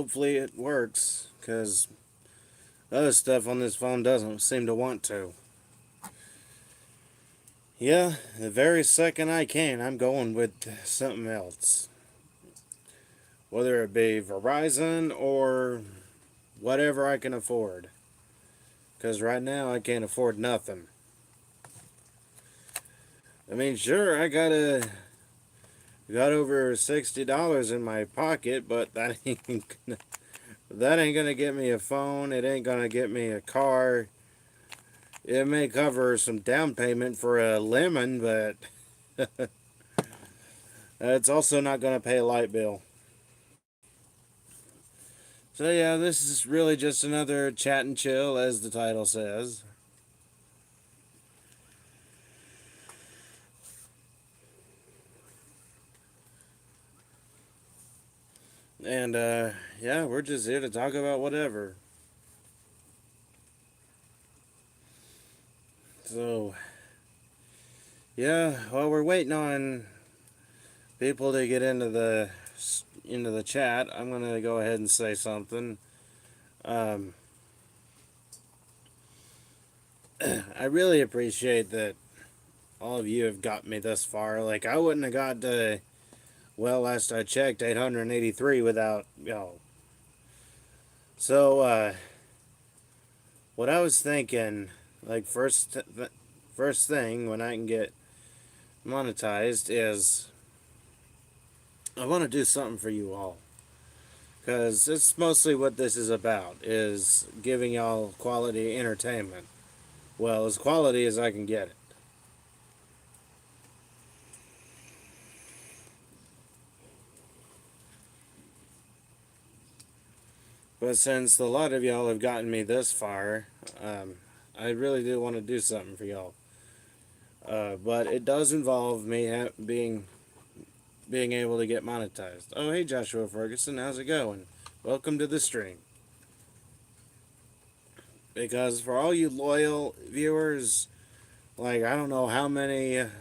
hopefully it works, because other stuff on this phone doesn't seem to want to. Yeah, the very second I can, I'm going with something else. Whether it be Verizon or whatever I can afford. Because right now I can't afford nothing. I mean, sure, got over $60 in my pocket, but that ain't gonna get me a phone. It ain't gonna get me a car. It may cover some down payment for a lemon, but it's also not gonna pay a light bill. So yeah, this is really just another chat and chill, as the title says. And yeah, we're just here to talk about whatever. So yeah, while we're waiting on people to get into the chat, I'm gonna go ahead and say something. Um, I really appreciate that all of you have got me thus far. Like I wouldn't have got to, well, last I checked, 883 without So what I was thinking, like first thing when I can get monetized is I want to do something for you all, because it's mostly what this is about, is giving y'all quality entertainment. Well, as quality as I can get it. But since a lot of y'all have gotten me this far, I really do want to do something for y'all. But it does involve me being able to get monetized. Oh, hey Joshua Ferguson, how's it going? Welcome to the stream. Because for all you loyal viewers, like I don't know how many of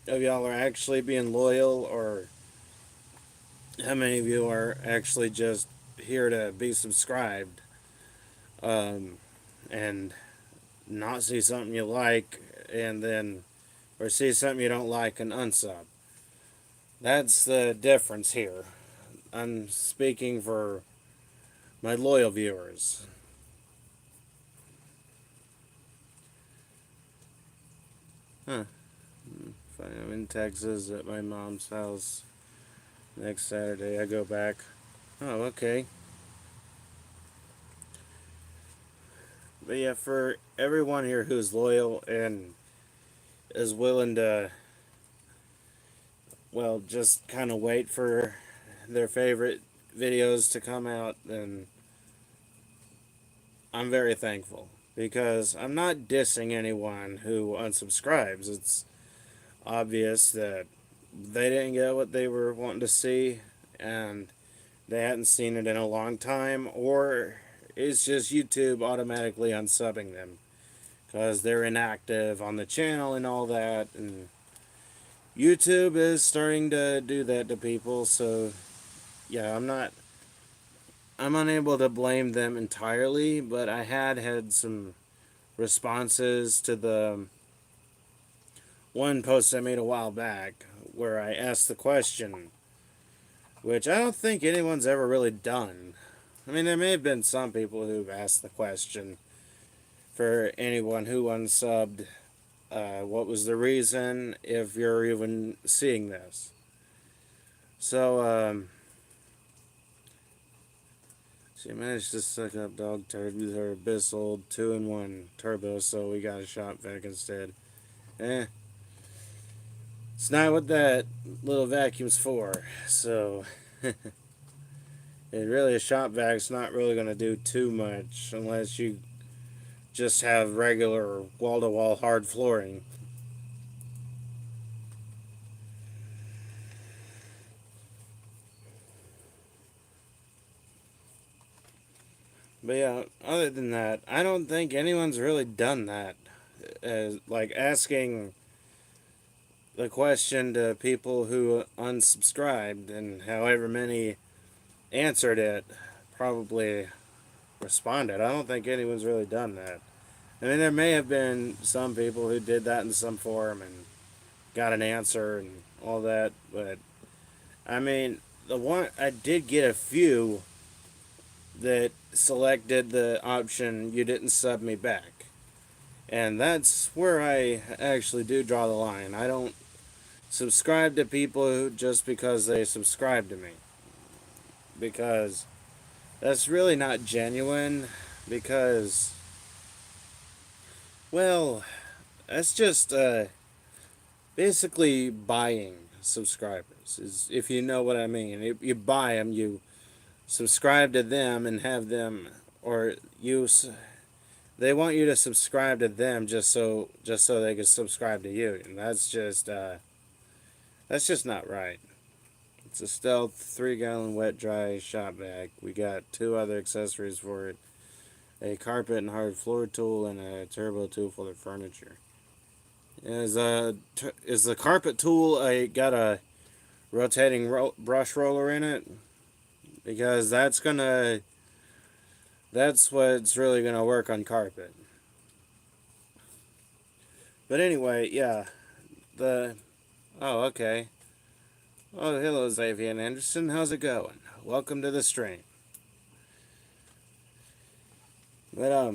y'all are actually being loyal, or how many of you are actually just here to be subscribed, um, and not see something you like and then, or see something you don't like and unsub. That's the difference here. I'm speaking for my loyal viewers. Huh. I'm in Texas at my mom's house next Saturday. I go back. Oh, okay. But yeah, for everyone here who's loyal and is willing to, well, just kind of wait for their favorite videos to come out, then I'm very thankful. Because I'm not dissing anyone who unsubscribes. It's obvious that they didn't get what they were wanting to see, and they hadn't seen it in a long time, or it's just YouTube automatically unsubbing them because they're inactive on the channel and all that. And YouTube is starting to do that to people, so yeah, I'm unable to blame them entirely, but I had some responses to the one post I made a while back where I asked the question, which I don't think anyone's ever really done. I mean, there may have been some people who've asked the question for anyone who unsubbed, what was the reason, if you're even seeing this. So, she managed to suck up dog turd with her Bissell 2-in-1 turbo, so we got a shop vac instead. Eh, it's not what that little vacuum's for, so a shop vac's not really going to do too much unless you just have regular wall-to-wall hard flooring. But yeah, other than that, I don't think anyone's really done that. As like asking the question to people who unsubscribed, and however many answered it probably responded. I don't think anyone's really done that. I mean, there may have been some people who did that in some forum and got an answer and all that, but I mean, the one I did get a few that selected the option "you didn't sub me back," and that's where I actually do draw the line. I don't subscribe to people who just because they subscribe to me, because that's really not genuine. Because, well, that's just basically buying subscribers. Is if you know what I mean. You buy them, you subscribe to them, and have them, or you. They want you to subscribe to them just so they can subscribe to you, and that's just not right. It's a Stealth 3-gallon wet dry shop vac. We got two other accessories for it: a carpet and hard floor tool, and a turbo tool for the furniture. Is the carpet tool got a rotating brush roller in it? Because that's what's really gonna work on carpet. But anyway, yeah, the oh, okay. Oh, hello, Xavier Anderson. How's it going? Welcome to the stream. But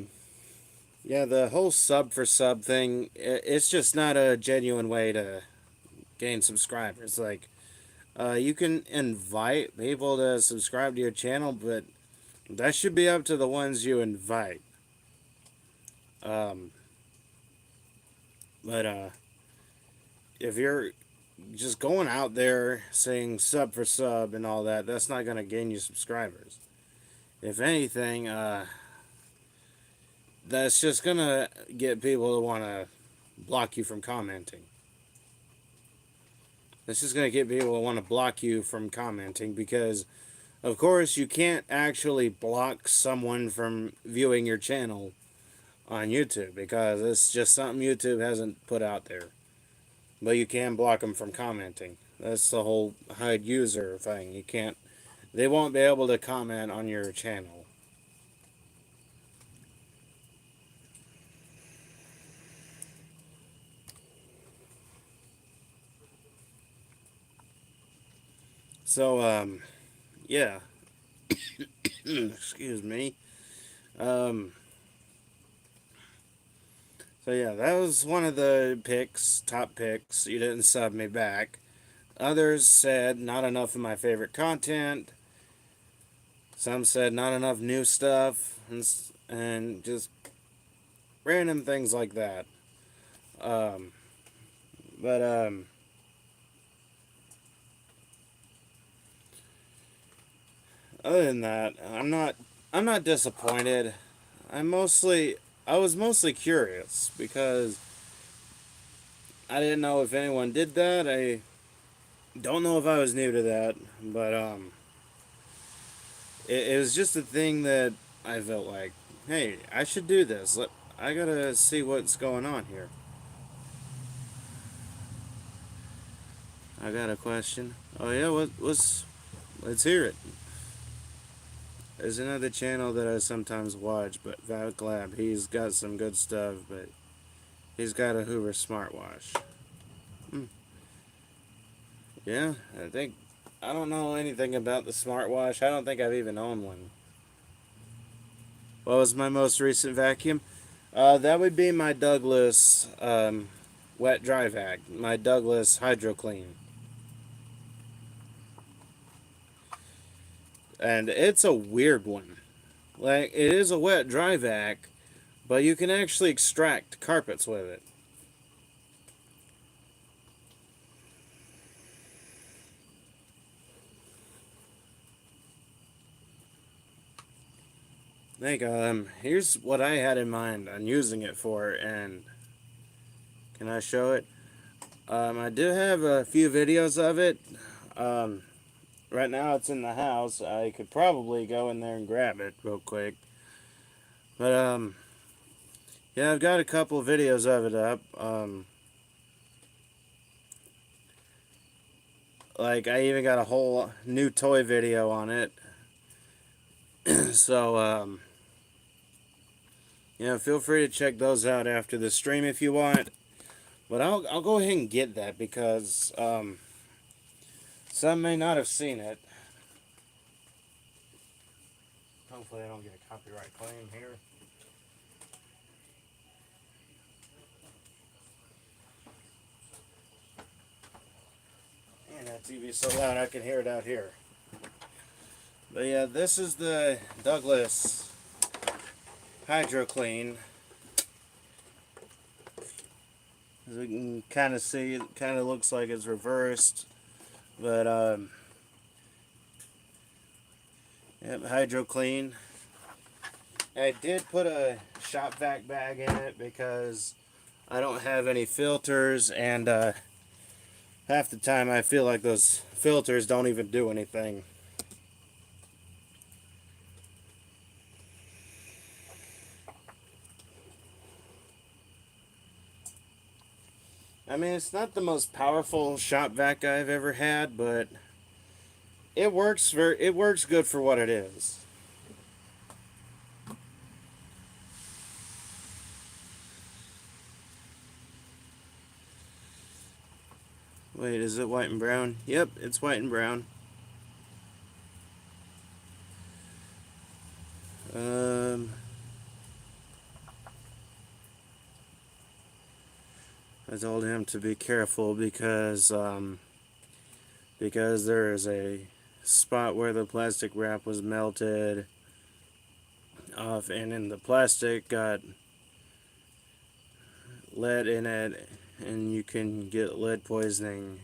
yeah, the whole sub for sub thing, it's just not a genuine way to gain subscribers. Like, you can invite people to subscribe to your channel, but that should be up to the ones you invite. Um, but if you're just going out there saying sub for sub and all that, that's not going to gain you subscribers. If anything, that's just going to get people to want to block you from commenting. That's just going to get people to want to block you from commenting because, of course, you can't actually block someone from viewing your channel on YouTube because it's just something YouTube hasn't put out there. But you can block them from commenting. That's the whole hide user thing. You can't. They won't be able to comment on your channel. So, yeah. Excuse me. Um, so yeah, that was one of the top picks. You didn't sub me back. Others said not enough of my favorite content. Some said not enough new stuff, and just random things like that. Um, but other than that, I'm not disappointed. I was mostly curious because I didn't know if anyone did that. I don't know if I was new to that, but it was just a thing that I felt like, hey, I should do this. I gotta see what's going on here. I got a question. Oh yeah, let's hear it. There's another channel that I sometimes watch, but Valclab, he's got some good stuff, but he's got a Hoover smartwatch. Hmm. Yeah, I don't know anything about the smartwatch. I don't think I've even owned one. What was my most recent vacuum? That would be my Douglas wet dry vac, my Douglas HydroClean. And it's a weird one. Like, it is a wet dry vac, but you can actually extract carpets with it. Like, here's what I had in mind on using it for, and can I show it? I do have a few videos of it. Right now it's in the house. I could probably go in there and grab it real quick. But, yeah, I've got a couple videos of it up. Like, I even got a whole new toy video on it. So, yeah, feel free to check those out after the stream if you want. But I'll go ahead and get that because some may not have seen it. Hopefully, I don't get a copyright claim here. And that TV's so loud I can hear it out here. But yeah, this is the Douglas HydroClean. As you can kind of see, it kind of looks like it's reversed. But, yep, HydroClean. I did put a shop vac bag in it because I don't have any filters, and half the time I feel like those filters don't even do anything. I mean, it's not the most powerful shop vac I've ever had, but it works good for what it is. Wait, is it white and brown? Yep, it's white and brown. I told him to be careful because there is a spot where the plastic wrap was melted off, and then the plastic got lead in it, and you can get lead poisoning.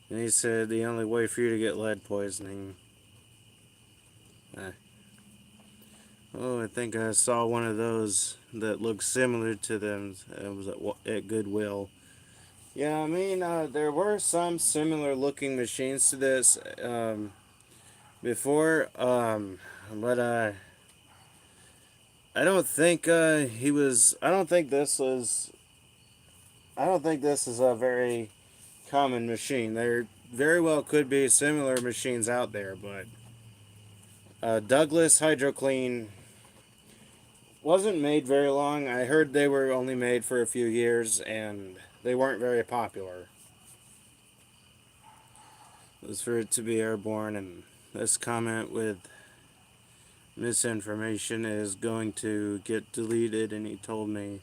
And he said the only way for you to get lead poisoning. Oh, I think I saw one of those that looked similar to them. It was at Goodwill. Yeah, I mean, there were some similar looking machines to this before, but I don't think he was. I don't think this was. I don't think this is a very common machine. There very well could be similar machines out there, but Douglas HydroClean wasn't made very long. I heard they were only made for a few years, and they weren't very popular. It was for it to be airborne, and this comment with misinformation is going to get deleted, and he told me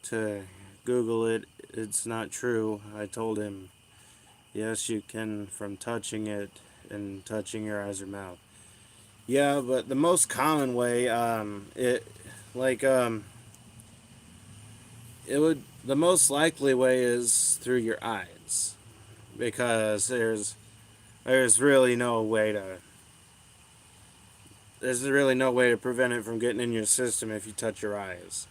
to Google it. It's not true. I told him, yes, you can from touching it and touching your eyes or mouth. Yeah, but the most common way, the most likely way is through your eyes, because there's really no way to prevent it from getting in your system if you touch your eyes.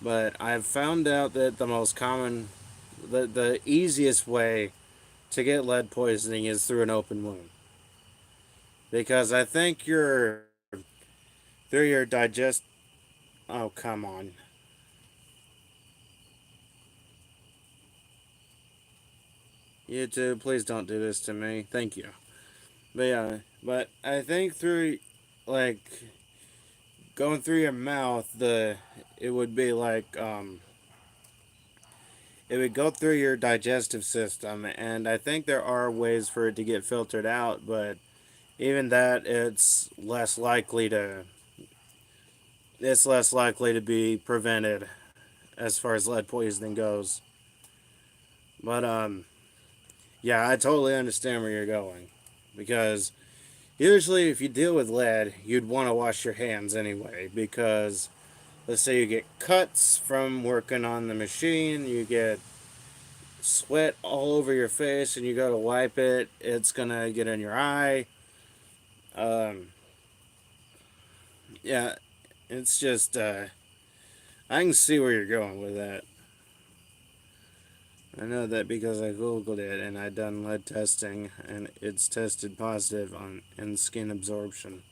But I've found out that the easiest way to get lead poisoning is through an open wound. Because I think through your digest. Oh, come on. YouTube, please don't do this to me. Thank you. But yeah, but I think through, like, going through your mouth, it would be like, it would go through your digestive system, and I think there are ways for it to get filtered out, but even that, it's less likely to be prevented as far as lead poisoning goes. But yeah, I totally understand where you're going, because usually if you deal with lead, you'd want to wash your hands anyway, because let's say you get cuts from working on the machine, you get sweat all over your face, and you go to wipe it, it's gonna get in your eye. Um, yeah, it's just I can see where you're going with that. I know that because I googled it and I done lead testing, and it's tested positive in skin absorption.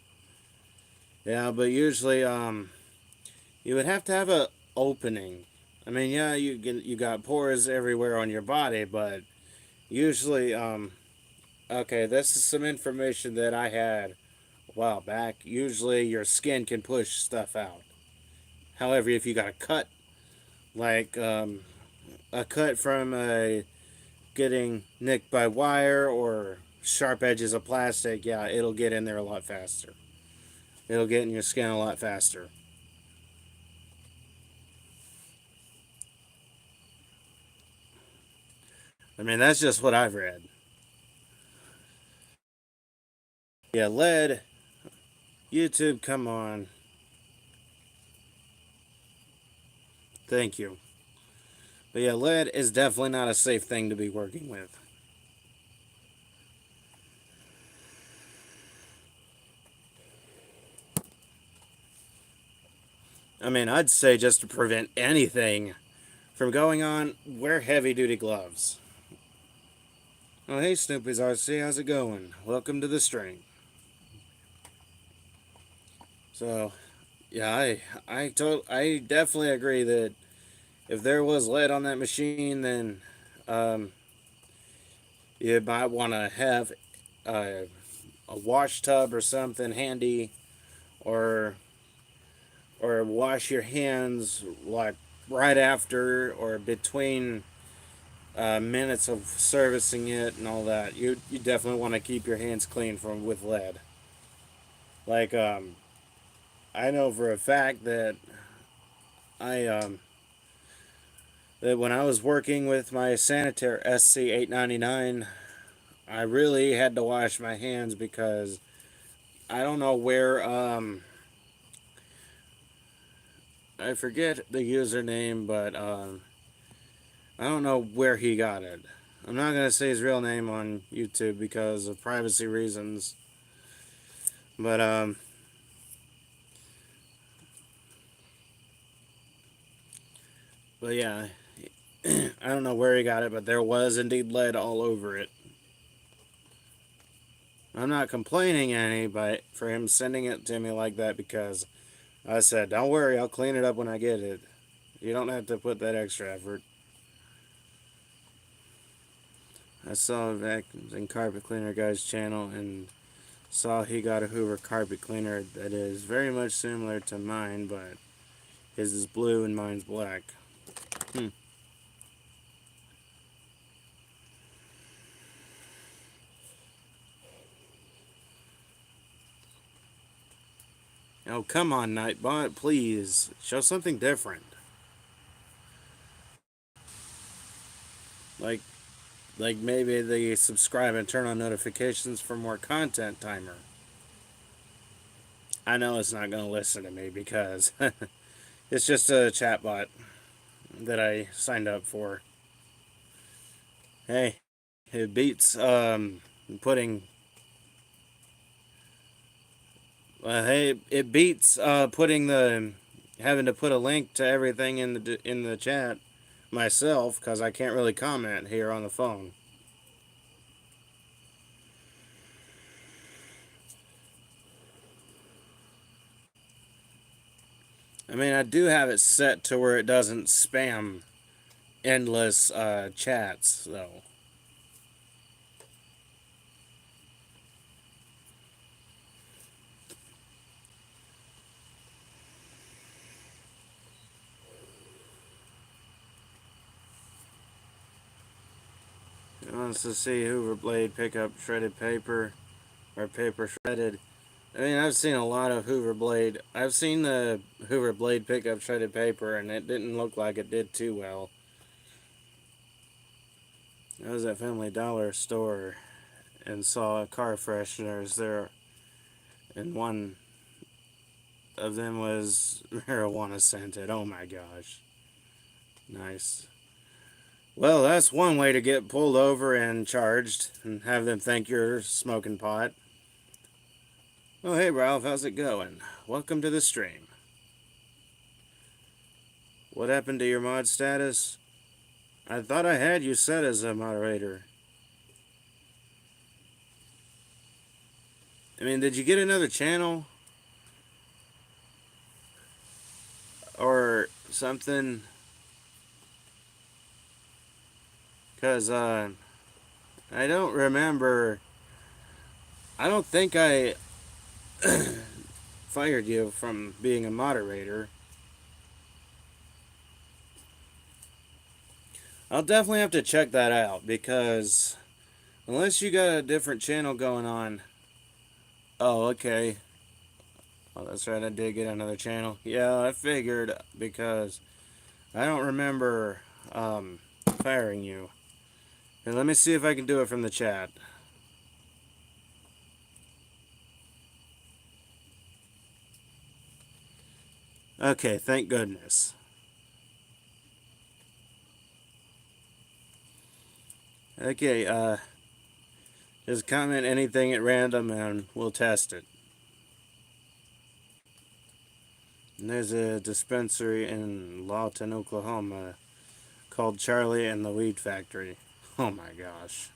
Yeah, but usually you would have to have a opening. I mean, yeah, you got pores everywhere on your body, but usually okay, this is some information that I had a while back, usually your skin can push stuff out. However, if you got a cut, like a cut from getting nicked by wire or sharp edges of plastic, yeah, it'll get in there a lot faster. It'll get in your skin a lot faster. I mean, that's just what I've read. Yeah, lead, YouTube, come on. Thank you. But yeah, lead is definitely not a safe thing to be working with. I mean, I'd say just to prevent anything from going on, wear heavy duty gloves. Oh, hey, Snoopy's RC, how's it going? Welcome to the stream. So, yeah, I definitely agree that if there was lead on that machine, then um, you might want to have a wash tub or something handy, or wash your hands like right after or between minutes of servicing it and all that. You definitely want to keep your hands clean from with lead. Like I know for a fact that I that when I was working with my Sanitaire SC899, I really had to wash my hands because I don't know where I forget the username, but I don't know where he got it. I'm not gonna say his real name on YouTube because of privacy reasons. But yeah, I don't know where he got it, but there was indeed lead all over it. I'm not complaining any, but for him sending it to me like that because I said, "Don't worry, I'll clean it up when I get it. You don't have to put that extra effort." I saw a vacuum and carpet cleaner guy's channel and saw he got a Hoover carpet cleaner that is very much similar to mine, but his is blue and mine's black. Hmm. Oh, come on, Nightbot, please show something different. Like, maybe the subscribe and turn on notifications for more content timer. I know it's not going to listen to me because it's just a chatbot that I signed up for. Hey, it beats putting. Hey, it beats putting the having to put a link to everything in the chat myself because I can't really comment here on the phone. I mean, I do have it set to where it doesn't spam endless chats, though. It wants to see Hoover Blade pick up shredded paper or paper shredded. I mean, I've seen a lot of Hoover Blade. I've seen the Hoover Blade pick up shredded paper, and it didn't look like it did too well. I was at Family Dollar store and saw car fresheners there, and one of them was marijuana scented. Oh my gosh. Nice. Well, that's one way to get pulled over and charged and have them think you're smoking pot. Oh, hey, Ralph, how's it going? Welcome to the stream. What happened to your mod status? I thought I had you set as a moderator. I mean, did you get another channel? Or something? Because, I don't remember. I don't think I fired you from being a moderator. I'll definitely have to check that out because unless you got a different channel going on. Oh, okay. Oh, that's right. I did get another channel. Yeah, I figured because I don't remember firing you. And let me see if I can do it from the chat. Okay, thank goodness. Okay, just comment anything at random and we'll test it. And there's a dispensary in Lawton, Oklahoma called Charlie and the Weed Factory. Oh my gosh.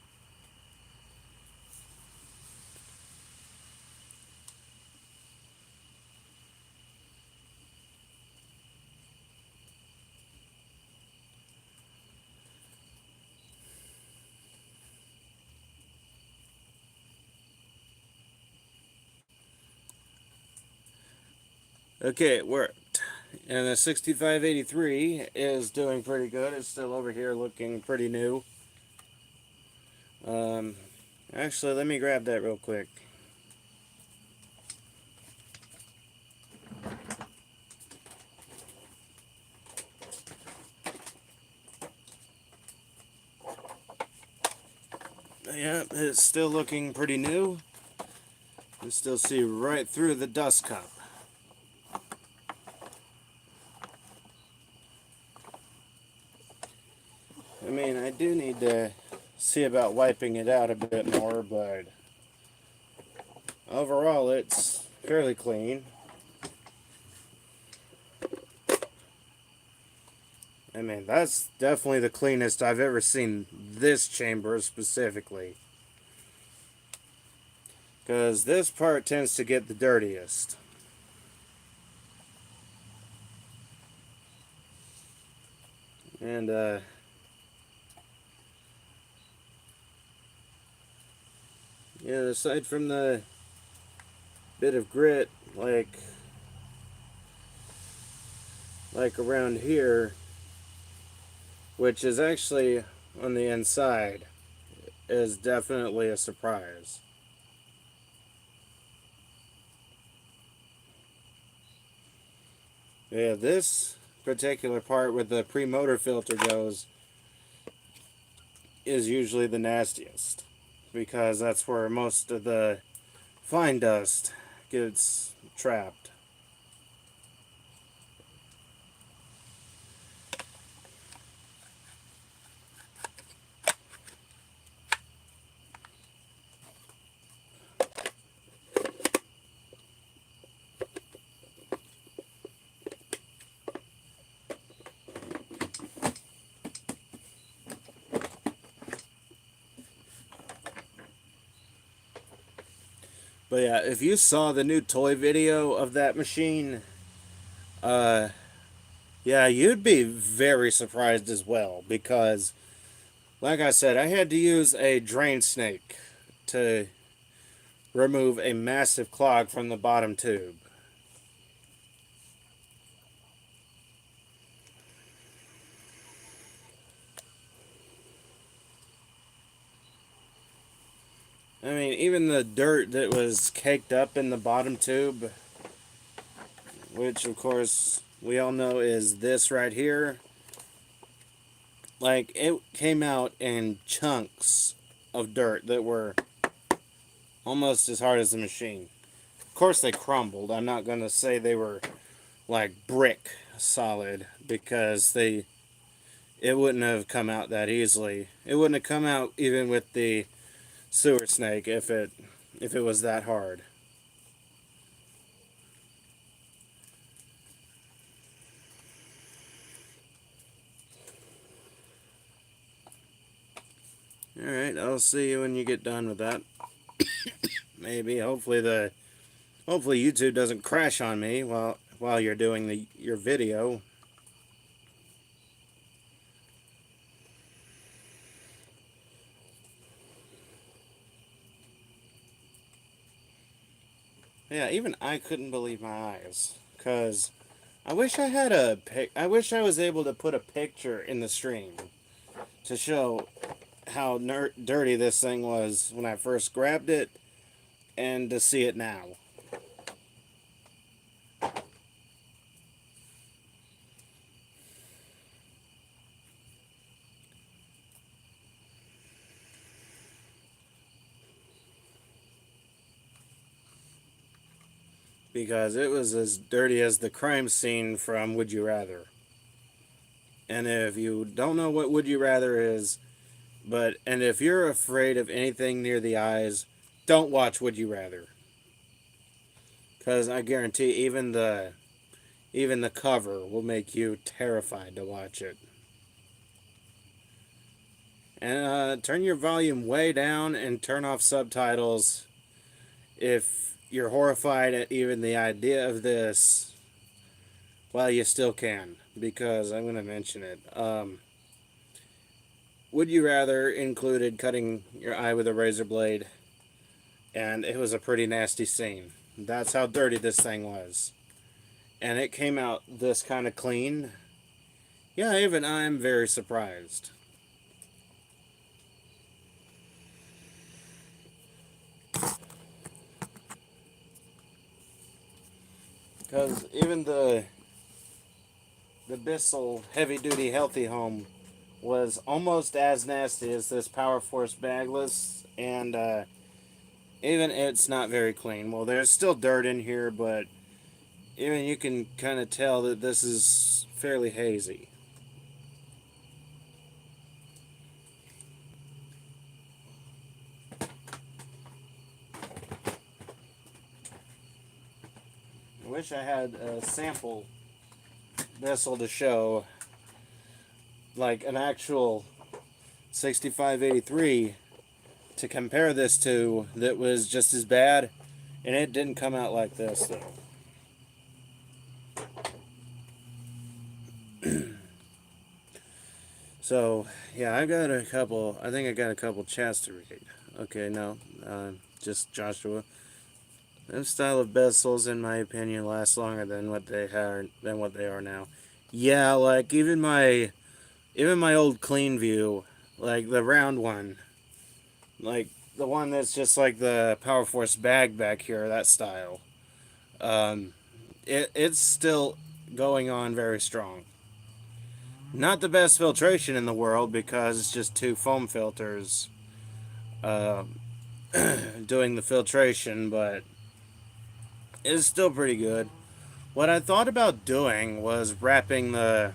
Okay, it worked. And the 6583 is doing pretty good. It's still over here looking pretty new. Actually, let me grab that real quick. Yeah, it's still looking pretty new. You still see right through the dust cup. I mean, I do need to see about wiping it out a bit more, but overall it's fairly clean. I mean, that's definitely the cleanest I've ever seen this chamber specifically. Because this part tends to get the dirtiest. And, yeah, aside from the bit of grit, like around here, which is actually on the inside, is definitely a surprise. Yeah, this particular part where the pre-motor filter goes is usually the nastiest because that's where most of the fine dust gets trapped. But yeah, if you saw the new toy video of that machine, yeah, you'd be very surprised as well because, like I said, I had to use a drain snake to remove a massive clog from the bottom tube. I mean, even the dirt that was caked up in the bottom tube, which of course we all know is this right here, like it came out in chunks of dirt that were almost as hard as the machine. Of course they crumbled. I'm not going to say they were like brick solid because it wouldn't have come out that easily. It wouldn't have come out even with the sewer snake if it was that hard. Alright, I'll see you when you get done with that. Maybe, hopefully YouTube doesn't crash on me while you're doing your video. Yeah, even I couldn't believe my eyes. Because I wish I had I wish I was able to put a picture in the stream to show how dirty this thing was when I first grabbed it and to see it now. Because it was as dirty as the crime scene from Would You Rather. And if you don't know what Would You Rather is, and if you're afraid of anything near the eyes, don't watch Would You Rather. Because I guarantee even the cover will make you terrified to watch it. And turn your volume way down and turn off subtitles if you're horrified at even the idea of this. Well, you still can, because I'm going to mention it. Would You Rather included cutting your eye with a razor blade, and it was a pretty nasty scene. That's how dirty this thing was. And it came out this kind of clean. Yeah, even I'm very surprised. Because even the Bissell Heavy Duty Healthy Home was almost as nasty as this Power Force Bagless, and even it's not very clean. Well, there's still dirt in here, but even you can kind of tell that this is fairly hazy. I wish I had a sample Bissell to show, like an actual 6583 to compare this to that was just as bad, and it didn't come out like this though. So yeah, I got a couple. I think I got a couple chats to read. Okay, no, just Joshua. This style of bezels, in my opinion, last longer than what they are now. Yeah, like even my old clean view, like the round one, like the one that's just like the Power Force bag back here, that style. Um, it's still going on very strong. Not the best filtration in the world because it's just two foam filters uh, doing the filtration, but it's still pretty good. What I thought about doing was wrapping the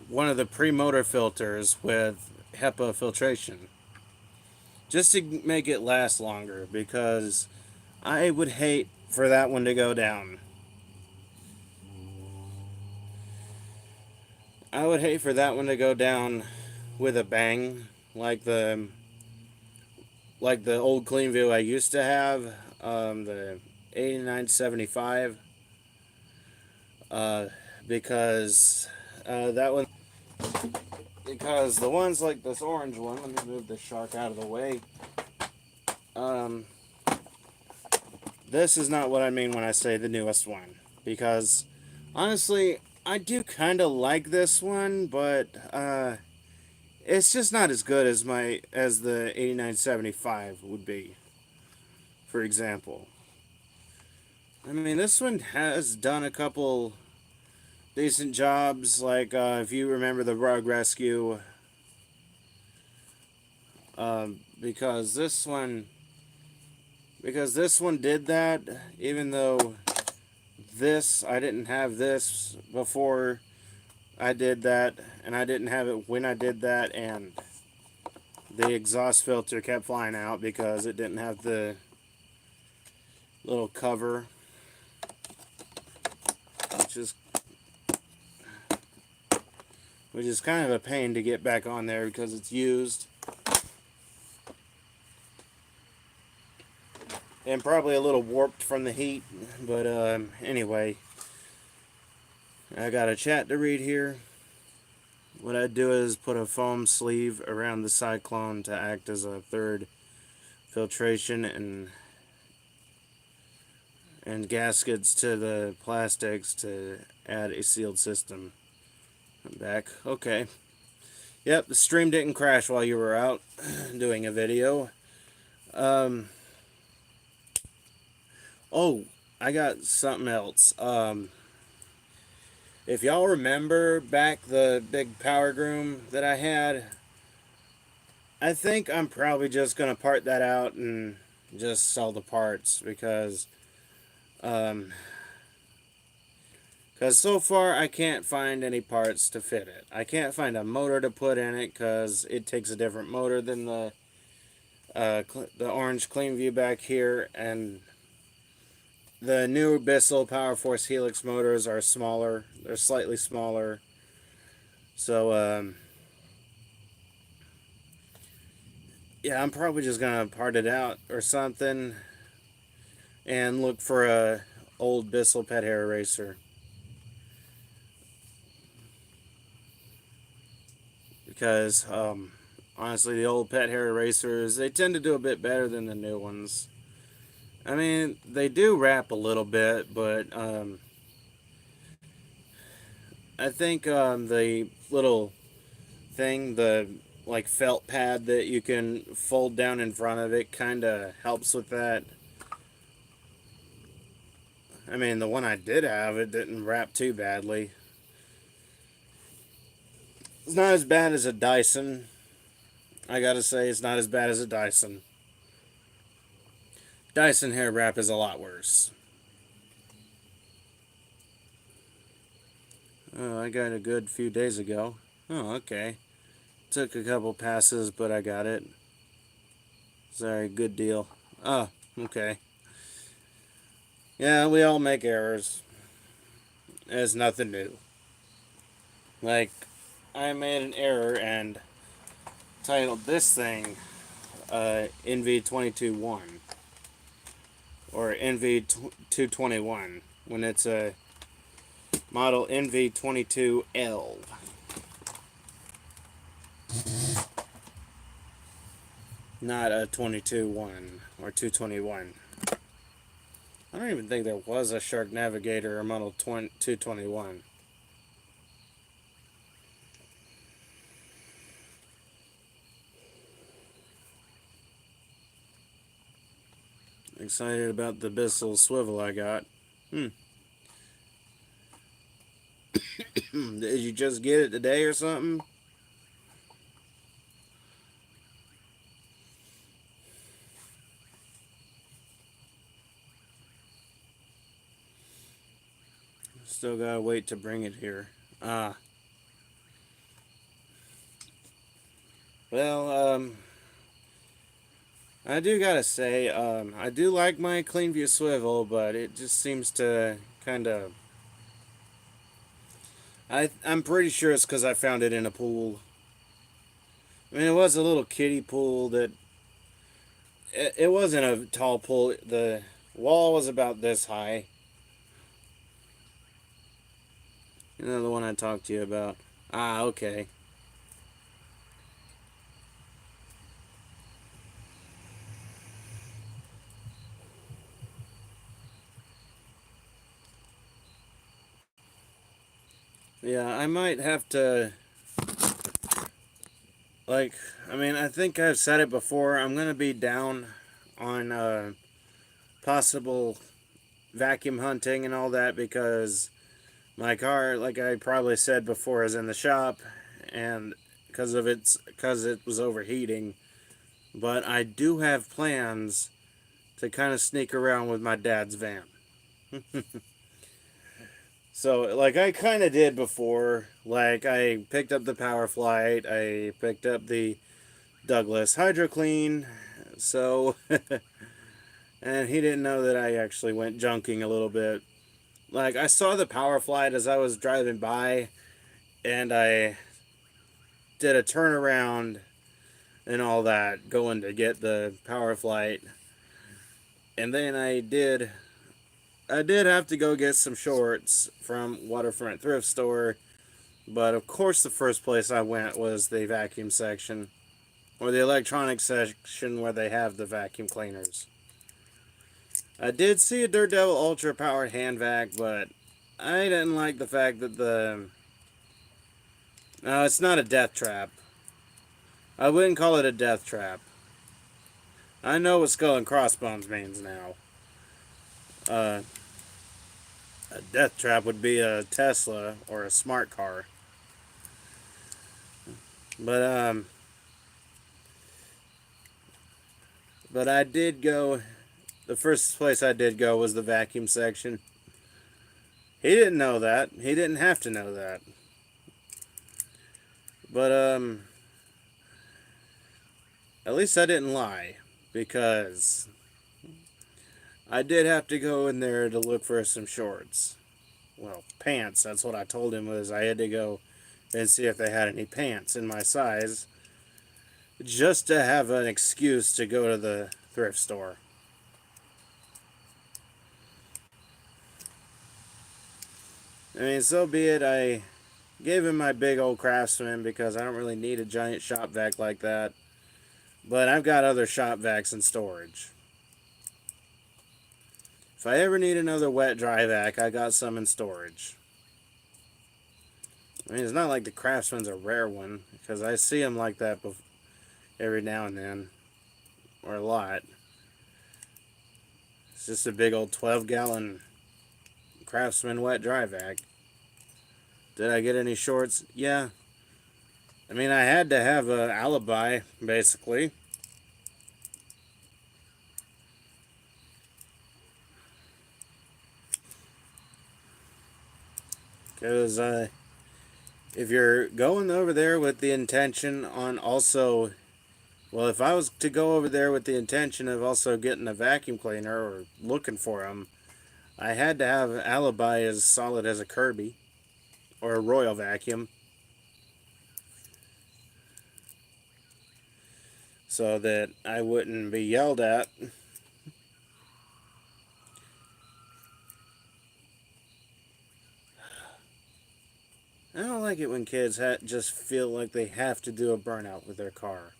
one of the pre-motor filters with HEPA filtration, just to make it last longer, because I would hate for that one to go down. I would hate for that one to go down with a bang, like the old CleanView I used to have, the 8975, uh, because that one, because the ones like this orange one. Let me move the shark out of the way. Um, this is not what I mean when I say the newest one, because honestly, I do kind of like this one, but it's just not as good as the 8975 would be, for example. I mean, this one has done a couple decent jobs, like if you remember the Rug Rescue, because this one did that, even though I didn't have this before I did that, and I didn't have it when I did that, and the exhaust filter kept flying out because it didn't have the little cover, which is kind of a pain to get back on there because it's used. And probably a little warped from the heat, but anyway, I got a chat to read here. What I do is put a foam sleeve around the Cyclone to act as a third filtration, and and gaskets to the plastics to add a sealed system. I'm back. Okay. Yep, the stream didn't crash while you were out doing a video. Um, oh, I got something else. If y'all remember back the big power groom that I had, I think I'm probably just gonna part that out and just sell the parts um, because so far I can't find any parts to fit it. I can't find a motor to put in it because it takes a different motor than the orange CleanView back here, and the new Bissell Power Force Helix motors are smaller. They're slightly smaller. So, yeah, I'm probably just going to part it out or something and look for a old Bissell pet hair eraser. Because, honestly, the old pet hair erasers, they tend to do a bit better than the new ones. I mean, they do wrap a little bit, but, I think, the little thing, the like felt pad that you can fold down in front of it, kind of helps with that. I mean, the one I did have, it didn't wrap too badly. It's not as bad as a Dyson. I gotta say, it's not as bad as a Dyson. Dyson hair wrap is a lot worse. Oh, I got a good few days ago. Oh, okay. Took a couple passes, but I got it. Sorry, good deal. Oh, okay. Yeah, we all make errors. It's nothing new. Like, I made an error and titled this thing NV22-1 or NV221 when it's a model NV22L. Not a 22-1 or 221. I don't even think there was a Shark Navigator or model 221. Excited about the Bissell swivel I got. Did you just get it today or something? Still gotta wait to bring it here. Ah. Well, I do gotta say, I do like my CleanView swivel, but it just seems to kind of. I'm pretty sure it's because I found it in a pool. I mean, it was a little kiddie pool that. It wasn't a tall pool. The wall was about this high. You know, the one I talked to you about. Ah, okay. Yeah, I might have to. Like, I mean, I think I've said it before. I'm going to be down on possible vacuum hunting and all that because my car, like I probably said before, is in the shop and because it was overheating. But I do have plans to kind of sneak around with my dad's van. So, like I kind of did before, like I picked up the Power Flight, I picked up the Douglas HydroClean, so, and he didn't know that I actually went junking a little bit. Like, I saw the Power Flight as I was driving by, and I did a turnaround and all that, going to get the Power Flight. And then I did have to go get some shorts from Waterfront Thrift Store, but of course the first place I went was the vacuum section, or the electronics section where they have the vacuum cleaners. I did see a Dirt Devil Ultra powered hand vac, but I didn't like the fact that the. No, it's not a death trap. I wouldn't call it a death trap. I know what Skull and Crossbones means now. Uh, a death trap would be a Tesla or a smart car. But but I did go. The first place I did go was the vacuum section. He didn't know that. He didn't have to know that. But at least I didn't lie, because I did have to go in there to look for some shorts. Well, pants. That's what I told him, was I had to go and see if they had any pants in my size, just to have an excuse to go to the thrift store. I mean, so be it. I gave him my big old Craftsman because I don't really need a giant shop vac like that. But I've got other shop vacs in storage. If I ever need another wet dry vac, I got some in storage. I mean, it's not like the Craftsman's a rare one, because I see them like that every now and then, or a lot. It's just a big old 12-gallon Craftsman wet dry vac. Did I get any shorts? Yeah. I mean, I had to have an alibi, basically. Because if you're going over there with the intention on also, well, if I was to go over there with the intention of also getting a vacuum cleaner or looking for them, I had to have an alibi as solid as a Kirby or a Royal Vacuum, so that I wouldn't be yelled at. I don't like it when kids just feel like they have to do a burnout with their car.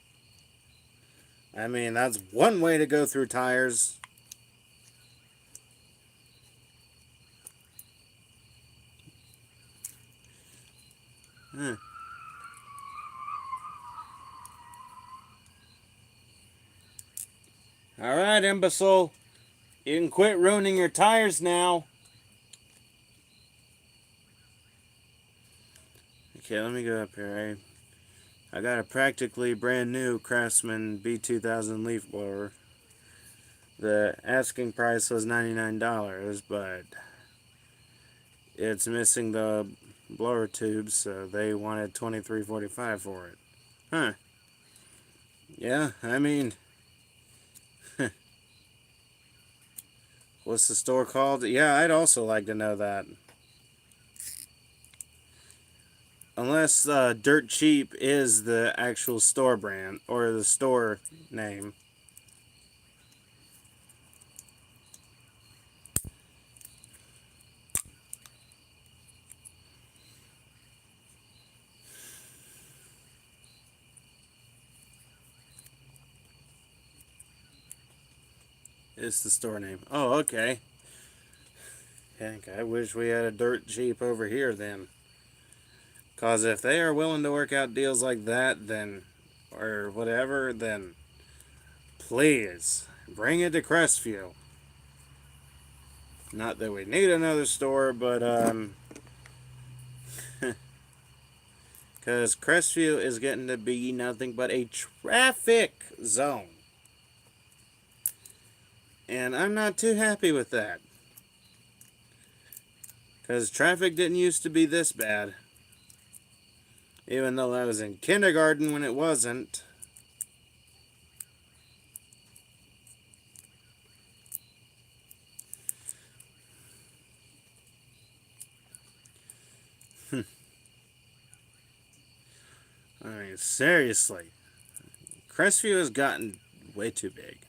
I mean, that's one way to go through tires. Huh. Alright, imbecile. You can quit ruining your tires now. Okay, let me go up here. I got a practically brand new Craftsman B2000 leaf blower. The asking price was $99, but it's missing the blower tubes, so they wanted $23.45 for it. Huh. Yeah, I mean, what's the store called? Yeah, I'd also like to know that. Unless Dirt Cheap is the actual store brand or the store name. It's the store name. Oh, okay. Heck, I wish we had a Dirt Cheap over here then. Because if they are willing to work out deals like that, then, or whatever, then please bring it to Crestview. Not that we need another store, but because Crestview is getting to be nothing but a traffic zone. And I'm not too happy with that. Because traffic didn't used to be this bad. Even though I was in kindergarten when it wasn't. I mean, seriously. Crestview has gotten way too big.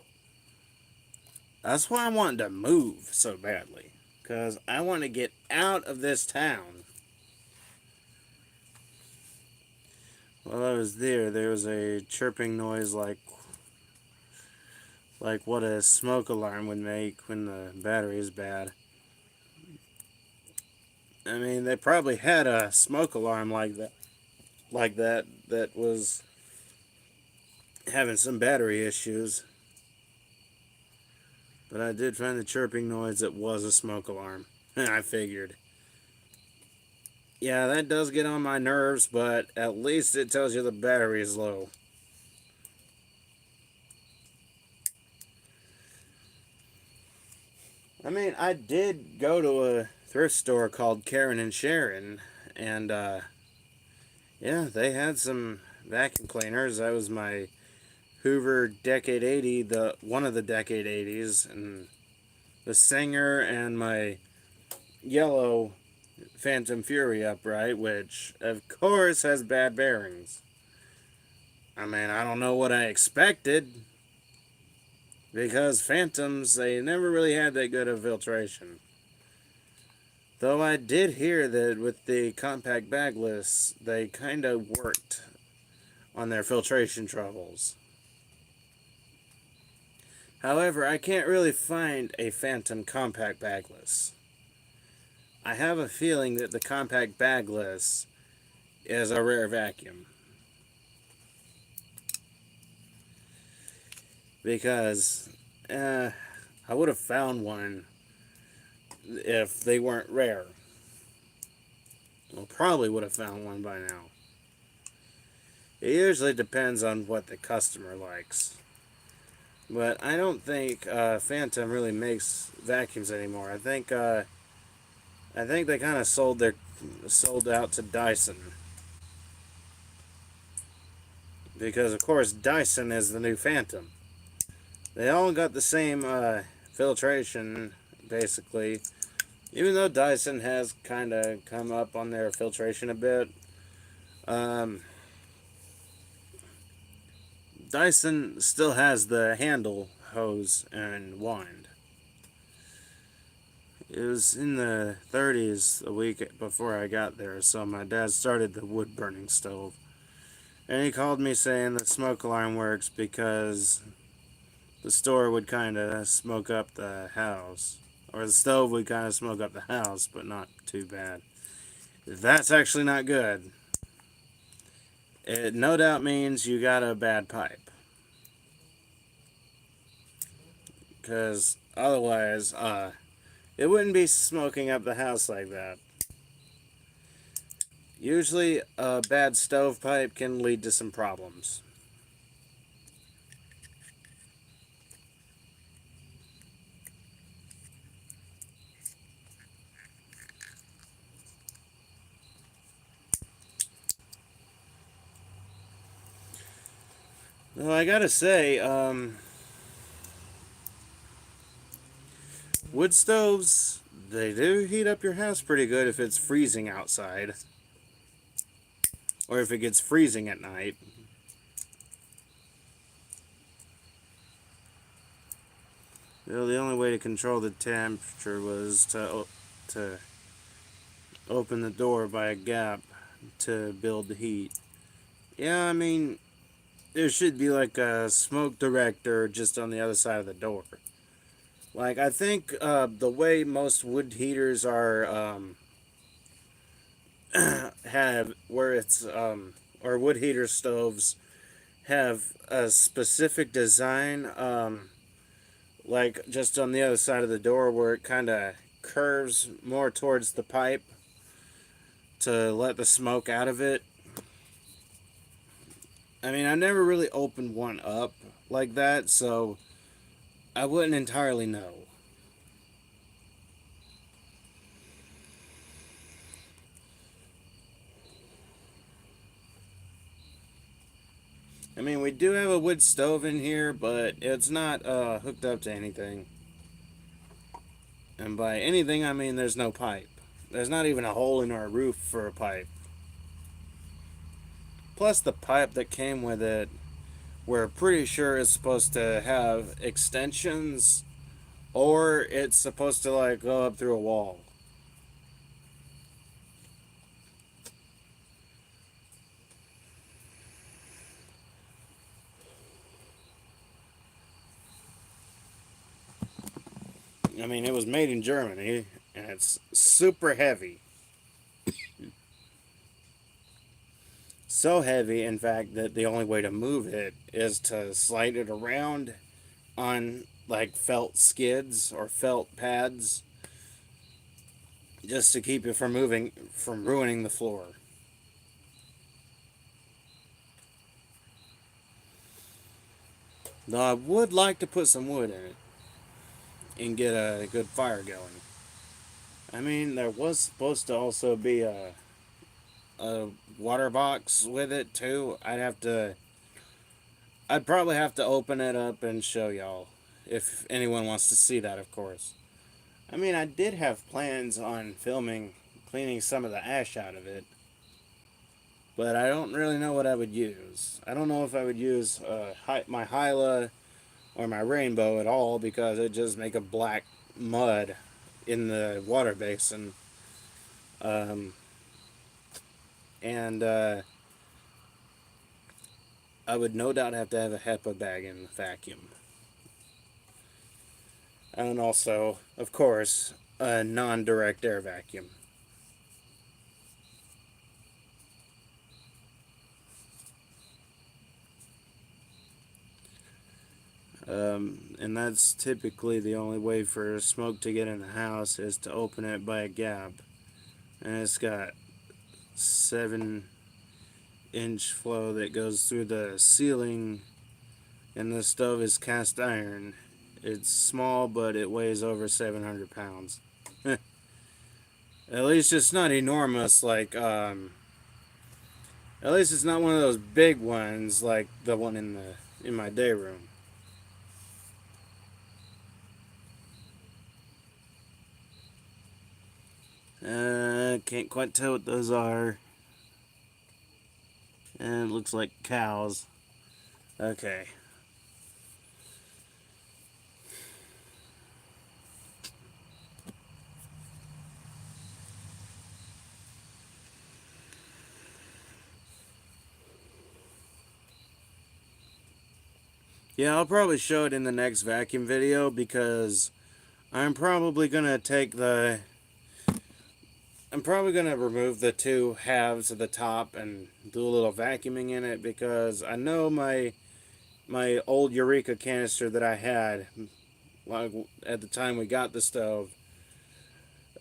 That's why I'm wanting to move so badly. Because I want to get out of this town. While I was there was a chirping noise like like what a smoke alarm would make when the battery is bad. I mean, they probably had a smoke alarm like that was having some battery issues. But I did find the chirping noise that was a smoke alarm. I figured. Yeah, that does get on my nerves, but at least it tells you the battery is low. I mean, I did go to a thrift store called Karen and Sharon, and yeah, they had some vacuum cleaners. That was my Hoover Decade 80, the one of the Decade 80s, and the Singer, and my yellow Phantom Fury upright, which of course has bad bearings. I mean, I don't know what I expected because Phantoms, they never really had that good of filtration. Though I did hear that with the compact bagless, they kind of worked on their filtration troubles. However, I can't really find a Phantom compact bagless. I have a feeling that the compact bagless is a rare vacuum. Because I would have found one if they weren't rare. Well, probably would have found one by now. It usually depends on what the customer likes. But I don't think Phantom really makes vacuums anymore. I think they kind of sold out to Dyson because of course Dyson is the new Phantom. They all got the same filtration basically, even though Dyson has kind of come up on their filtration a bit. Um, Dyson still has the handle, hose, and wand. It was in the 30s a week before I got there, so my dad started the wood burning stove. And he called me saying the smoke alarm works because the store would kind of smoke up the house. Or the stove would kind of smoke up the house, but not too bad. That's actually not good. It no doubt means you got a bad pipe. Because otherwise, it wouldn't be smoking up the house like that. Usually, a bad stovepipe can lead to some problems. Well, I gotta say, wood stoves, they do heat up your house pretty good if it's freezing outside. Or if it gets freezing at night. Well, the only way to control the temperature was to open the door by a gap to build the heat. Yeah, I mean, there should be like a smoke director just on the other side of the door. Like, I think the way most wood heaters are have where it's or wood heater stoves have a specific design, like just on the other side of the door where it kind of curves more towards the pipe to let the smoke out of it. I mean, I never really opened one up like that, so I wouldn't entirely know. I mean, we do have a wood stove in here, but it's not hooked up to anything. And by anything, I mean there's no pipe. There's not even a hole in our roof for a pipe. Plus, the pipe that came with it, we're pretty sure is supposed to have extensions, or it's supposed to like go up through a wall. I mean, it was made in Germany, and it's super heavy. So heavy, in fact, that the only way to move it is to slide it around on like felt skids or felt pads, just to keep it from moving, from ruining the floor. Though I would like to put some wood in it and get a good fire going. I mean, there was supposed to also be a water box with it too. I'd probably have to open it up and show y'all if anyone wants to see that, of course. I mean, I did have plans on filming cleaning some of the ash out of it, but I don't really know what I would use. I don't know if I would use my Hyla or my Rainbow at all because it just make a black mud in the water basin. Um, and I would no doubt have to have a HEPA bag in the vacuum. And also, of course, a non-direct air vacuum. And that's typically the only way for smoke to get in the house is to open it by a gap. And it's got 7-inch flow that goes through the ceiling, and the stove is cast iron. It's small, but it weighs over 700 pounds. At least it's not enormous at least it's not one of those big ones like the one in my day room. Can't quite tell what those are. And it looks like cows. Okay. Yeah, I'll probably show it in the next vacuum video because I'm probably gonna I'm probably gonna remove the two halves of the top and do a little vacuuming in it because I know my old Eureka canister that I had, like at the time we got the stove,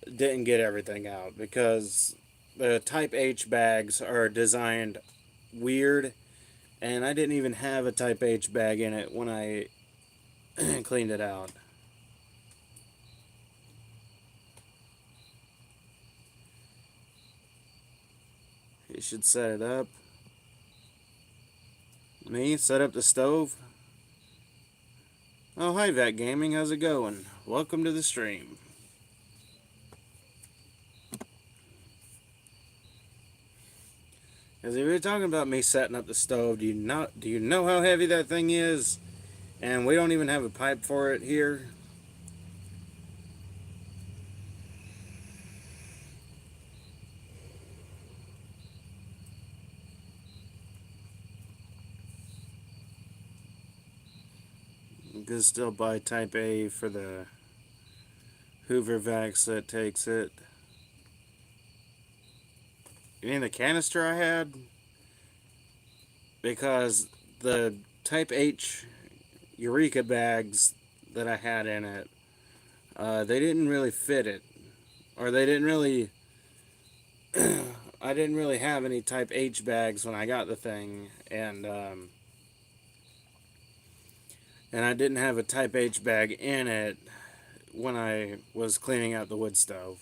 didn't get everything out because the Type H bags are designed weird, and I didn't even have a Type H bag in it when I cleaned it out. You should set it up. Me, set up the stove. Oh, hi, Vat Gaming. How's it going? Welcome to the stream. As we were talking about me setting up the stove, do you know how heavy that thing is? And we don't even have a pipe for it here. You can still buy Type A for the Hoover Vacs that takes it. You mean the canister I had? Because the Type H Eureka bags that I had in it, they didn't really fit it. Or they didn't really... I didn't really have any Type H bags when I got the thing. And I didn't have a Type H bag in it when I was cleaning out the wood stove.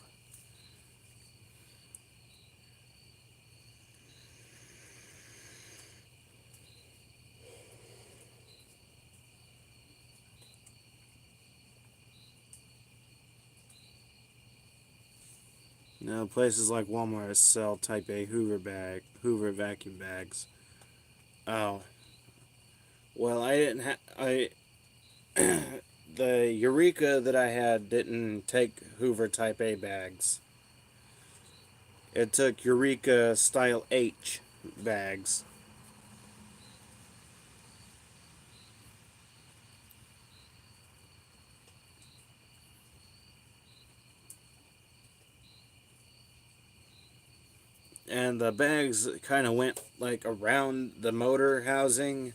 No, places like Walmart sell Type A Hoover vacuum bags. Oh, well, I didn't have the Eureka that I had didn't take Hoover Type A bags. It took Eureka Style H bags. and the bags kind of went like around the motor housing,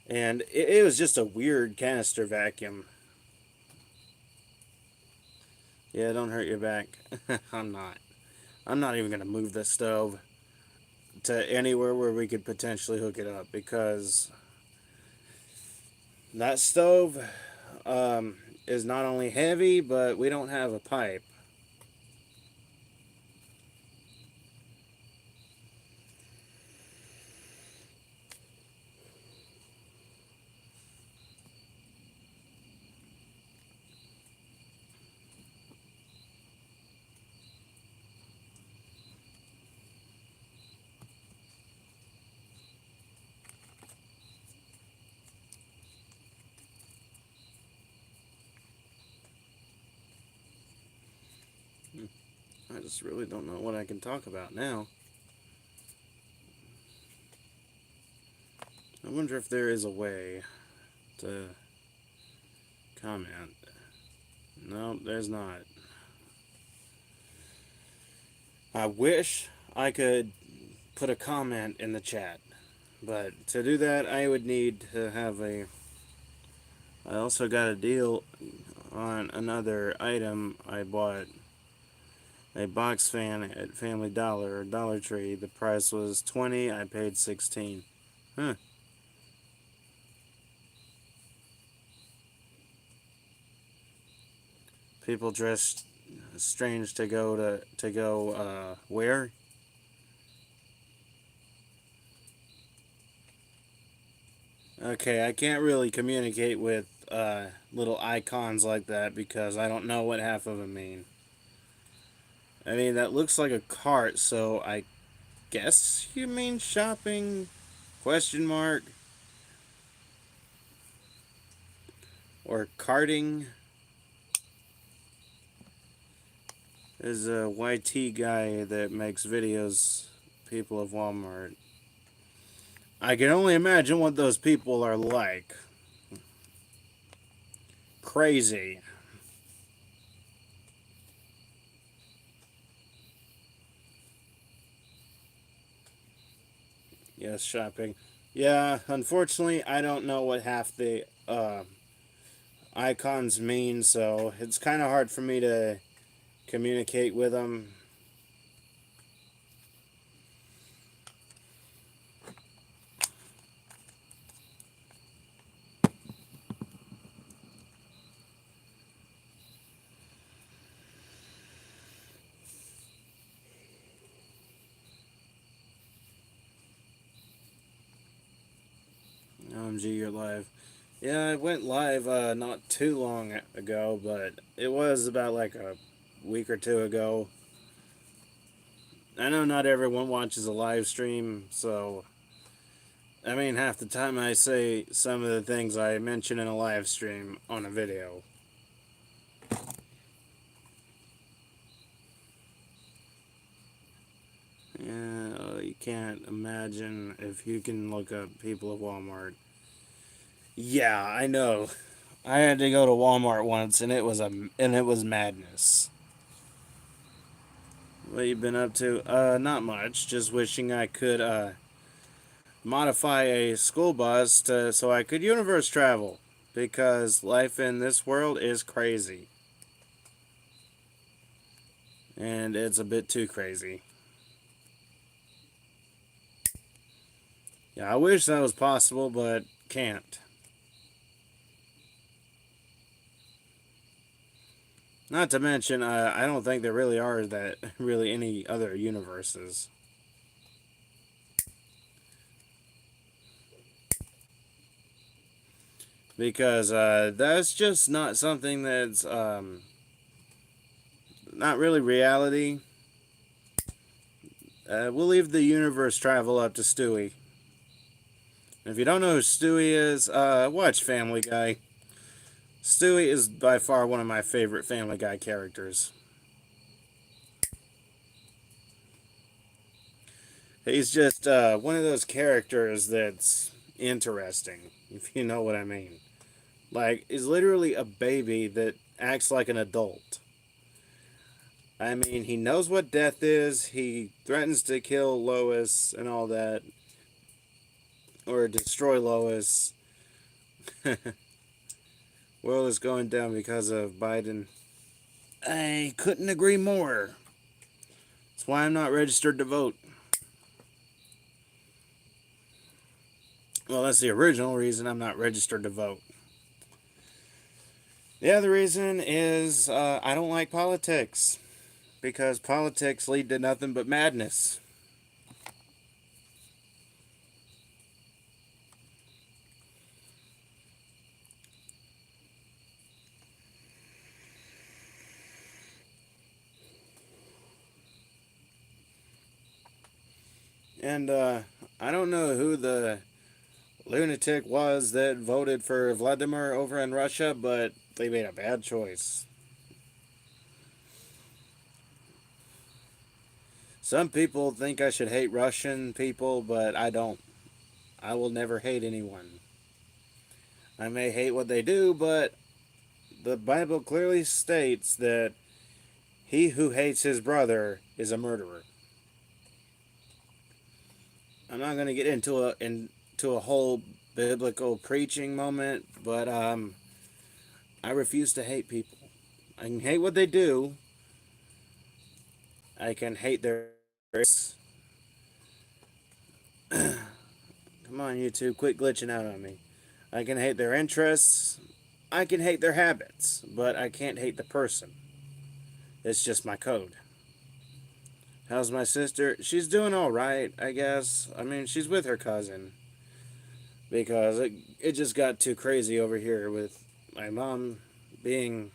and it was just a weird canister vacuum. Yeah, don't hurt your back. I'm not. I'm not even gonna move the stove to anywhere where we could potentially hook it up because that stove is not only heavy, but we don't have a pipe. I just really don't know what I can talk about now. I wonder if there is a way to comment. No, there's not. I wish I could put a comment in the chat, but to do that, I would need to have a. I also got a deal on another item I bought. A box fan at Family Dollar or Dollar Tree. The price was 20. I paid 16. Huh. People dressed strange to go where? Okay, I can't really communicate with little icons like that because I don't know what half of them mean. I mean, that looks like a cart, so I guess you mean shopping? Question mark. Or carting. There's a YT guy that makes videos, people of Walmart. I can only imagine what those people are like. Crazy. Yes, shopping. Yeah, unfortunately, I don't know what half the icons mean, so it's kind of hard for me to communicate with them. OMG, you're live. Yeah, I went live not too long ago, but it was about like a week or two ago. I know not everyone watches a live stream, so I mean, half the time I say some of the things I mention in a live stream on a video. Yeah, you can't imagine if you can look up people of Walmart. Yeah, I know. I had to go to Walmart once, and it was madness. What you been up to? Not much. Just wishing I could modify a school bus so I could universe travel because life in this world is crazy, and it's a bit too crazy. Yeah, I wish that was possible, but can't. Not to mention, I don't think there really are that really any other universes because that's just not something that's not really reality. We'll leave the universe travel up to Stewie. If you don't know who Stewie is, watch Family Guy. Stewie is by far one of my favorite Family Guy characters. He's just one of those characters that's interesting, if you know what I mean. Like, he's literally a baby that acts like an adult. I mean, he knows what death is. He threatens to kill Lois and all that, or destroy Lois. World is going down because of Biden. I couldn't agree more. That's why I'm not registered to vote. Well, that's the original reason I'm not registered to vote. The other reason is I don't like politics because politics lead to nothing but madness. And I don't know who the lunatic was that voted for Vladimir over in Russia, but they made a bad choice. Some people think I should hate Russian people, but I don't. I will never hate anyone. I may hate what they do, but the Bible clearly states that he who hates his brother is a murderer. I'm not going to get into a whole biblical preaching moment, but I refuse to hate people. I can hate what they do. I can hate their. Come on, YouTube, quit glitching out on me. I can hate their interests. I can hate their habits, but I can't hate the person. It's just my code. How's my sister? She's doing all right, I guess. I mean, she's with her cousin because it just got too crazy over here with my mom being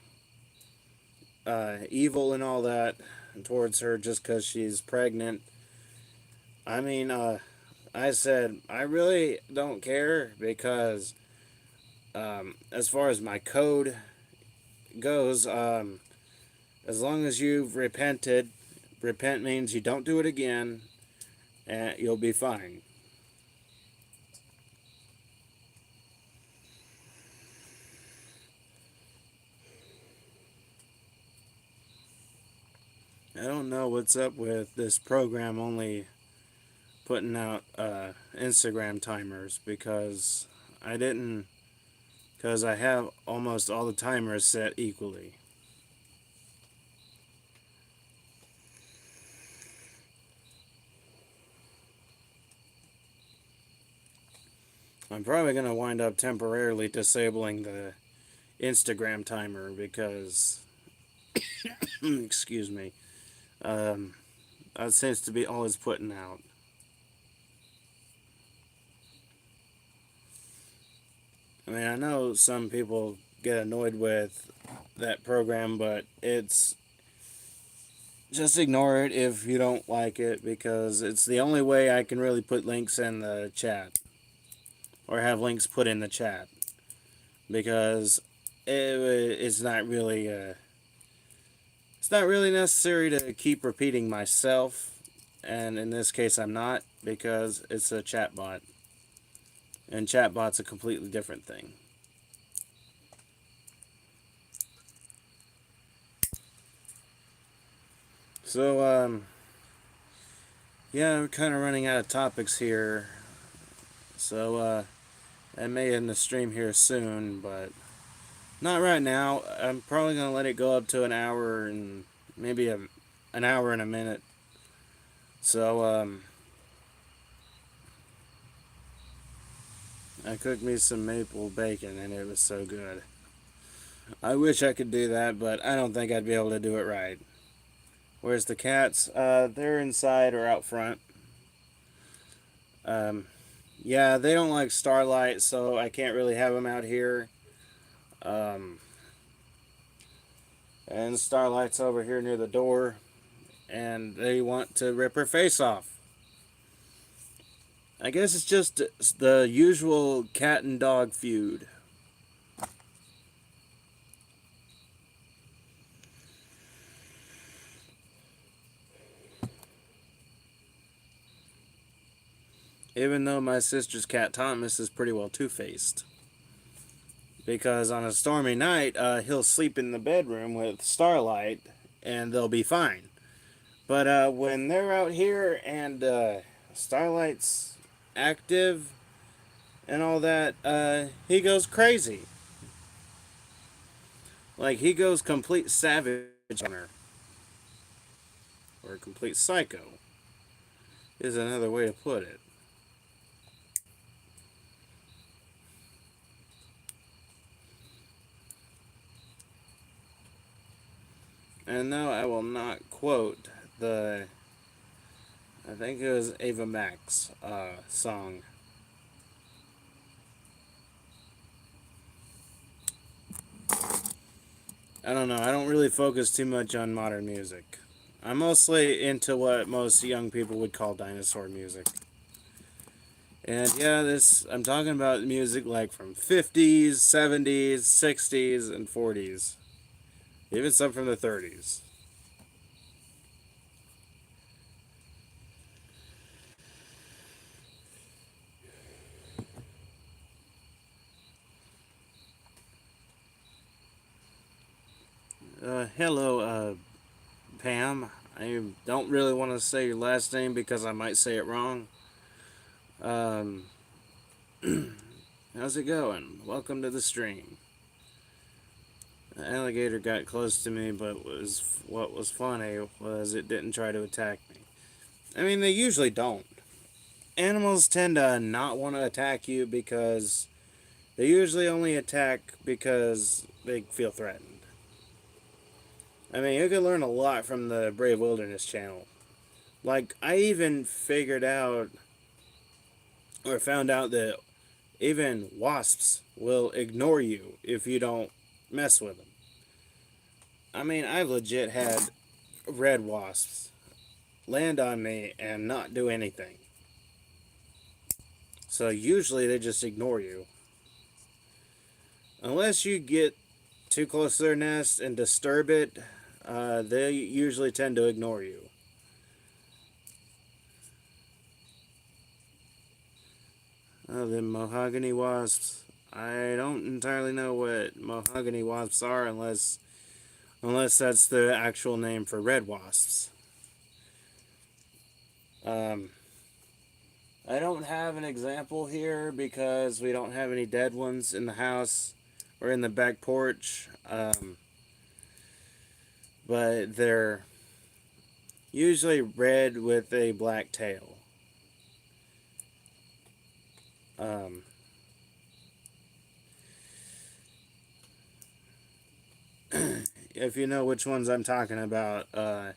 evil and all that towards her just because she's pregnant. I mean, I said, I really don't care because as far as my code goes, as long as you've repented, repent means you don't do it again, and you'll be fine. I don't know what's up with this program only putting out Instagram timers because I didn't, because I have almost all the timers set equally. I'm probably going to wind up temporarily disabling the Instagram timer because, excuse me, um, that seems to be all it's putting out. I mean, I know some people get annoyed with that program, but it's just ignore it if you don't like it because it's the only way I can really put links in the chat or have links put in the chat because it's not really it's not really necessary to keep repeating myself, and in this case I'm not because it's a chatbot, and chatbot's a completely different thing. So yeah, I'm kind of running out of topics here, so I may end the stream here soon, but not right now. I'm probably gonna let it go up to an hour and maybe an hour and a minute. So I cooked me some maple bacon and it was so good. I wish I could do that, but I don't think I'd be able to do it right. Where's the cats? They're inside or out front. Um, yeah, they don't like starlight, so I can't really have them out here. Um, and starlight's over here near the door, and they want to rip her face off. I guess it's just the usual cat and dog feud. Even though my sister's cat Thomas is pretty well two-faced. Because on a stormy night, he'll sleep in the bedroom with Starlight, and they'll be fine. But when they're out here and Starlight's active and all that, he goes crazy. Like, he goes complete savage on her. Or complete psycho, is another way to put it. And no, I will not quote the, I think it was Ava Max song. I don't know. I don't really focus too much on modern music. I'm mostly into what most young people would call dinosaur music. And yeah, this I'm talking about music like from 50s, 70s, 60s, and 40s. Even some from the 30s. Hello, Pam. I don't really want to say your last name because I might say it wrong. Um, how's it going? Welcome to the stream. The alligator got close to me, but what was funny was it didn't try to attack me. I mean, they usually don't. Animals tend to not want to attack you because they usually only attack because they feel threatened. I mean, you can learn a lot from the Brave Wilderness channel. Like, I even figured out or found out that even wasps will ignore you if you don't mess with them. I mean, I've legit had red wasps land on me and not do anything. So usually they just ignore you. Unless you get too close to their nest and disturb it, they usually tend to ignore you. The mahogany wasps. I don't entirely know what mahogany wasps are unless that's the actual name for red wasps. Um, I don't have an example here because we don't have any dead ones in the house or in the back porch. But they're usually red with a black tail. Um, if you know which ones I'm talking about,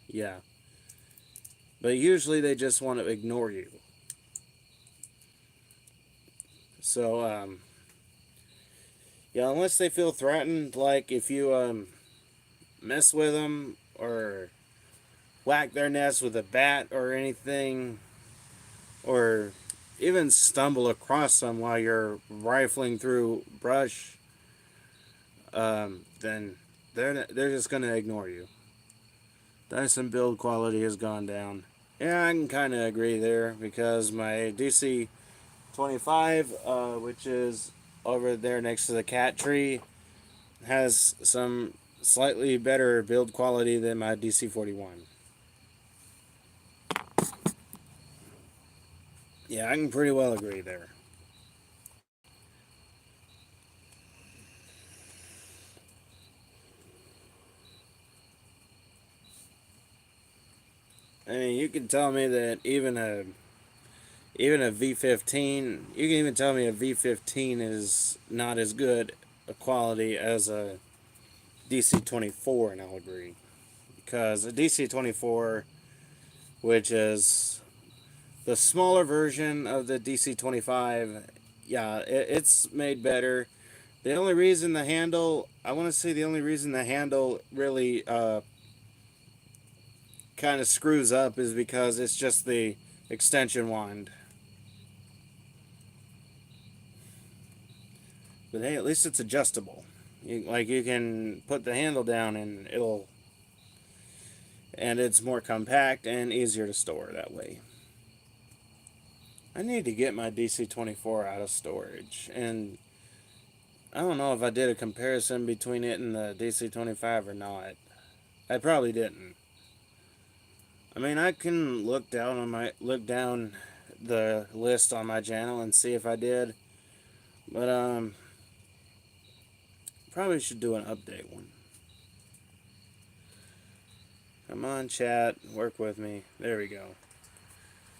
yeah. But usually they just want to ignore you. So, yeah, unless they feel threatened, like if you mess with them or whack their nest with a bat or anything, or even stumble across them while you're rifling through brush, then they're just gonna ignore you. Dyson build quality has gone down. Yeah, I can kind of agree there because my DC 25, which is over there next to the cat tree, has some slightly better build quality than my DC 41. Yeah, I can pretty well agree there. I mean, you can tell me that even a V15, you can even tell me a V15 is not as good a quality as a DC 24, and I'll agree. Because a DC 24, which is the smaller version of the DC 25, yeah, it's made better. The only reason the handle, I want to say the only reason the handle really kind of screws up is because it's just the extension wand. But hey, at least it's adjustable. You can put the handle down and it's more compact and easier to store that way. I need to get my DC 24 out of storage, and I don't know if I did a comparison between it and the DC 25 or not. I probably didn't. I mean, I can look down the list on my channel and see if I did, but probably should do an update one. Come on, chat, work with me. There we go.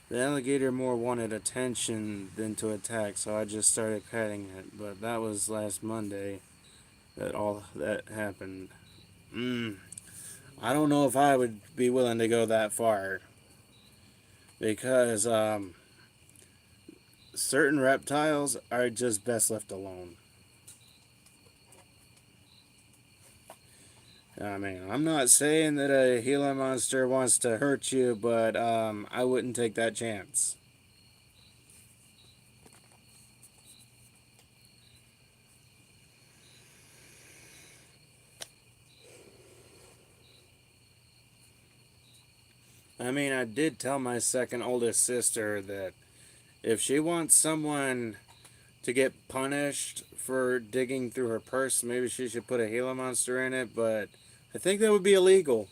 The alligator more wanted attention than to attack, so I just started petting it. But that was last Monday that all that happened. I don't know if I would be willing to go that far because certain reptiles are just best left alone. I mean, I'm not saying that a Gila monster wants to hurt you, but I wouldn't take that chance. I mean, I did tell my second oldest sister that if she wants someone to get punished for digging through her purse, maybe she should put a Gila monster in it, but I think that would be illegal.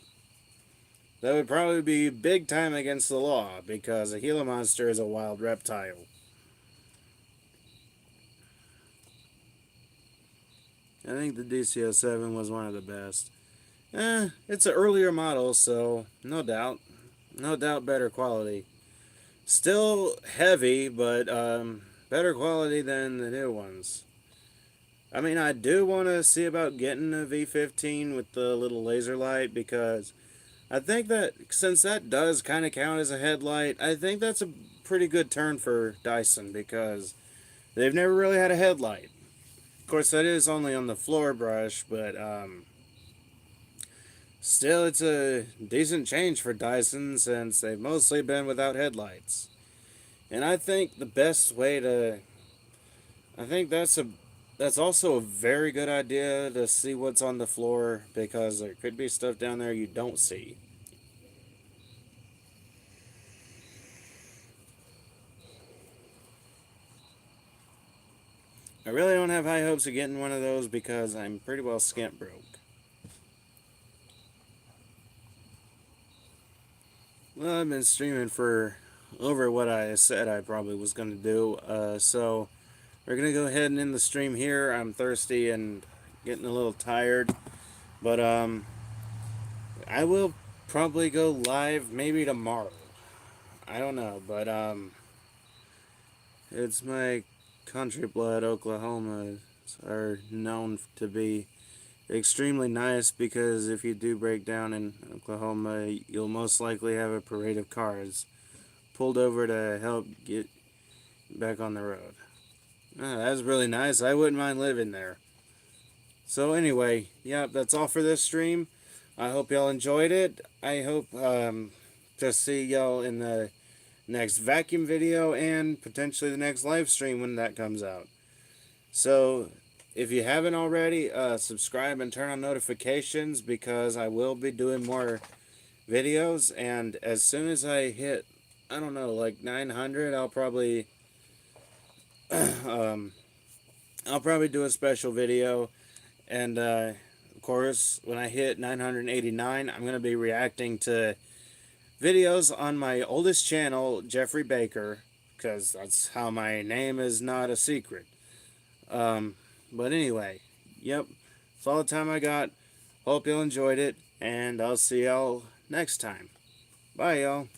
That would probably be big time against the law because a Gila monster is a wild reptile. I think the DC-07 was one of the best. It's an earlier model, so no doubt. No doubt better quality. Still heavy, but better quality than the new ones. I mean, I do want to see about getting a V15 with the little laser light because I think that since that does kind of count as a headlight, I think that's a pretty good turn for Dyson because they've never really had a headlight. Of course, that is only on the floor brush, but still, it's a decent change for Dyson since they've mostly been without headlights. And I think the best way to, I think that's also a very good idea to see what's on the floor because there could be stuff down there you don't see. I really don't have high hopes of getting one of those because I'm pretty well skint broke. Well, I've been streaming for over what I said I probably was going to do, so we're going to go ahead and end the stream here. I'm thirsty and getting a little tired, but I will probably go live maybe tomorrow. I don't know, but it's my country blood. Oklahoma are known to be extremely nice because if you do break down in Oklahoma, you'll most likely have a parade of cars pulled over to help get back on the road. That's really nice. I wouldn't mind living there. So anyway, yeah, that's all for this stream. I hope y'all enjoyed it. I hope to see y'all in the next vacuum video and potentially the next live stream when that comes out. So if you haven't already, subscribe and turn on notifications because I will be doing more videos. And as soon as I hit, I don't know, like 900, I'll probably do a special video. And of course, when I hit 989, I'm going to be reacting to videos on my oldest channel, Jeffrey Baker, because that's how my name is not a secret. But anyway, yep, that's all the time I got. Hope y'all enjoyed it, and I'll see y'all next time. Bye, y'all.